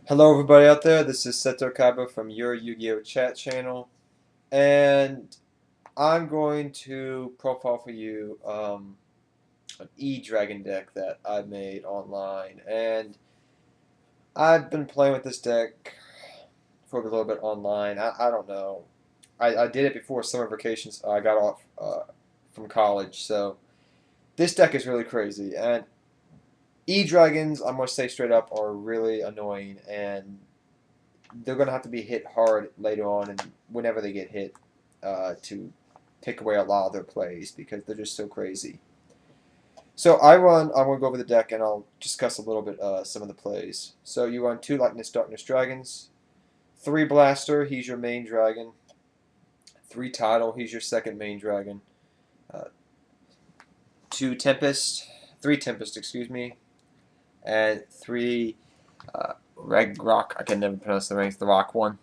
Hello everybody out there, this is Seto Kaba from your Yu-Gi-Oh! Chat channel, and I'm going to profile for you an E-Dragon deck that I made online, and I've been playing with this deck for a little bit online. I don't know. I did it before summer vacations. I got off from college, so this deck is really crazy, and E-Dragons, I'm going to say straight up, are really annoying, and they're going to have to be hit hard later on, and whenever they get hit, to take away a lot of their plays because they're just so crazy. So I'm going to go over the deck and I'll discuss a little bit some of the plays. So you run 2 Lightness Darkness Dragons, 3 Blaster, he's your main dragon, 3 Tidal, he's your second main dragon, uh, 2 Tempest, 3 Tempest, excuse me, and 3 Ragnarok. I can never pronounce the ranks, the rock one.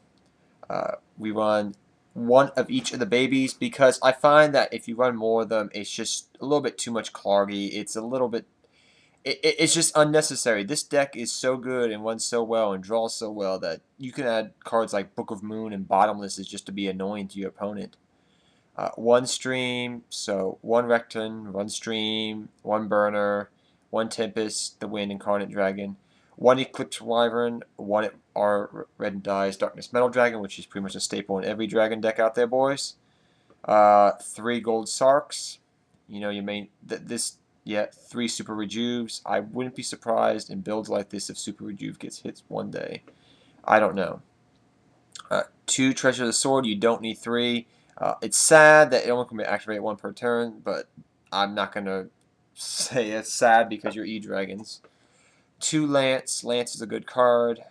We run one of each of the babies because I find that if you run more of them, it's just a little bit too much Clargy. It's a little bit, it's just unnecessary. This deck is so good and runs so well and draws so well that you can add cards like Book of Moon and Bottomless just to be annoying to your opponent. One stream, so one Recton, one stream, one burner, one Tempest, the Wind Incarnate Dragon, one Eclipse Wyvern, one our Red and Dies Darkness Metal Dragon, which is pretty much a staple in every dragon deck out there, boys. 3 Gold Sarks, you know, your main, yeah, 3 Super Rejuves. I wouldn't be surprised in builds like this if Super Rejuve gets hit one day. I don't know. 2 Treasure of the Sword, you don't need 3. It's sad that it only can be activated 1 per turn, but I'm not going to say it's sad because you're E-Dragons. 2 Lance, Lance is a good card.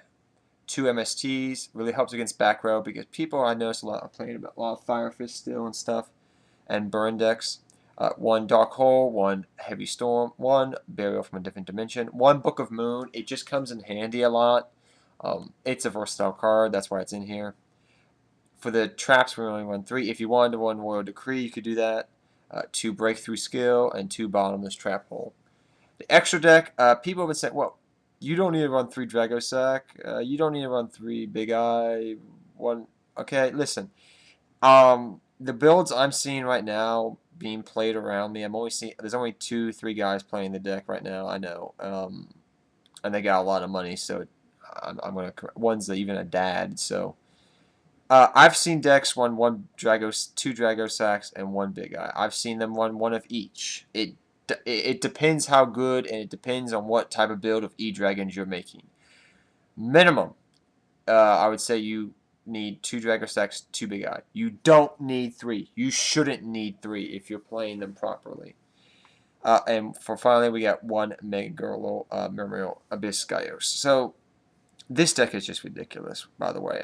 2 MSTs, really helps against back row because people I notice a lot are playing a lot of Fire Fist still and stuff, and burn decks. 1 Dark Hole, 1 Heavy Storm, 1 Burial from a Different Dimension, 1 Book of Moon. It just comes in handy a lot. It's a versatile card, that's why it's in here. For the traps, we only run 3. If you wanted to run Royal Decree, you could do that. 2 Breakthrough Skill, and 2 Bottomless Trap Hole. The extra deck, people have been saying, well, you don't need to run 3 Dragosack. You don't need to run 3 Big Eye. 1. Okay, listen. The builds I'm seeing right now being played around me, I'm only seeing, there's only 2, 3 guys playing the deck right now, I know. And they got a lot of money, so I'm going to, one's even a dad, so. I've seen decks run 2 Dragosacks, and 1 Big Eye. I've seen them run 1 of each. It depends how good, and it depends on what type of build of E-Dragons you're making. Minimum, I would say you need 2 Dragosacks, 2 Big Eye. You don't need 3. You shouldn't need 3 if you're playing them properly. And for finally, we got 1 Mega Girl Memorial Abyss Gaios. So this deck is just ridiculous, by the way.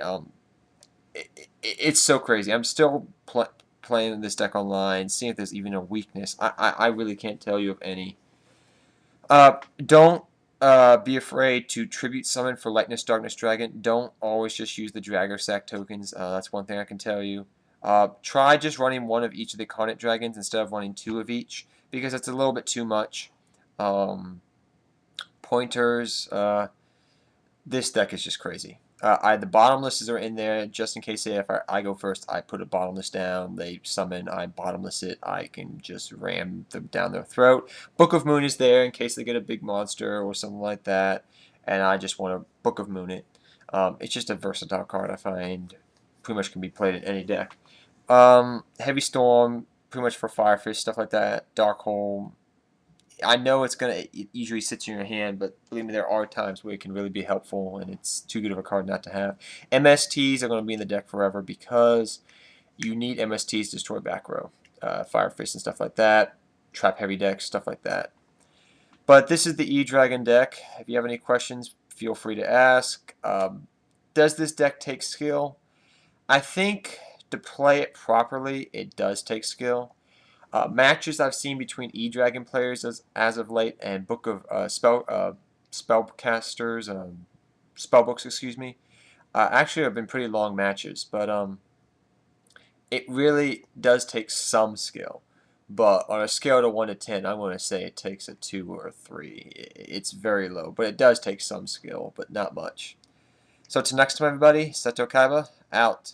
It's so crazy. I'm still playing this deck online, seeing if there's even a weakness. I really can't tell you of any. Don't be afraid to tribute summon for Lightness Darkness Dragon. Don't always just use the Dragosack tokens. That's one thing I can tell you. Try just running 1 of each of the Carnate Dragons instead of running 2 of each, because it's a little bit too much. Pointers. This deck is just crazy. The bottomlesses are in there just in case if I go first, I put a bottomless down, they summon, I bottomless it, I can just ram them down their throat. Book of Moon is there in case they get a big monster or something like that, and I just want to Book of Moon it. It's just a versatile card I find pretty much can be played in any deck. Heavy Storm, pretty much for Firefish, stuff like that. Dark Hole, I know it usually sits in your hand, but believe me, there are times where it can really be helpful, and it's too good of a card not to have. MSTs are going to be in the deck forever because you need MSTs to destroy back row, Fire Fist and stuff like that, trap heavy decks, stuff like that. But this is the E-Dragon deck. If you have any questions, feel free to ask. Does this deck take skill? I think to play it properly, it does take skill. Matches I've seen between E-Dragon players as of late and Book of Spellcasters, Spellbooks, excuse me, actually have been pretty long matches, but it really does take some skill. But on a scale to 1 to 10, I'm going to say it takes a 2 or a 3. It's very low, but it does take some skill, but not much. So till next time, everybody, Seto Kaiba, out.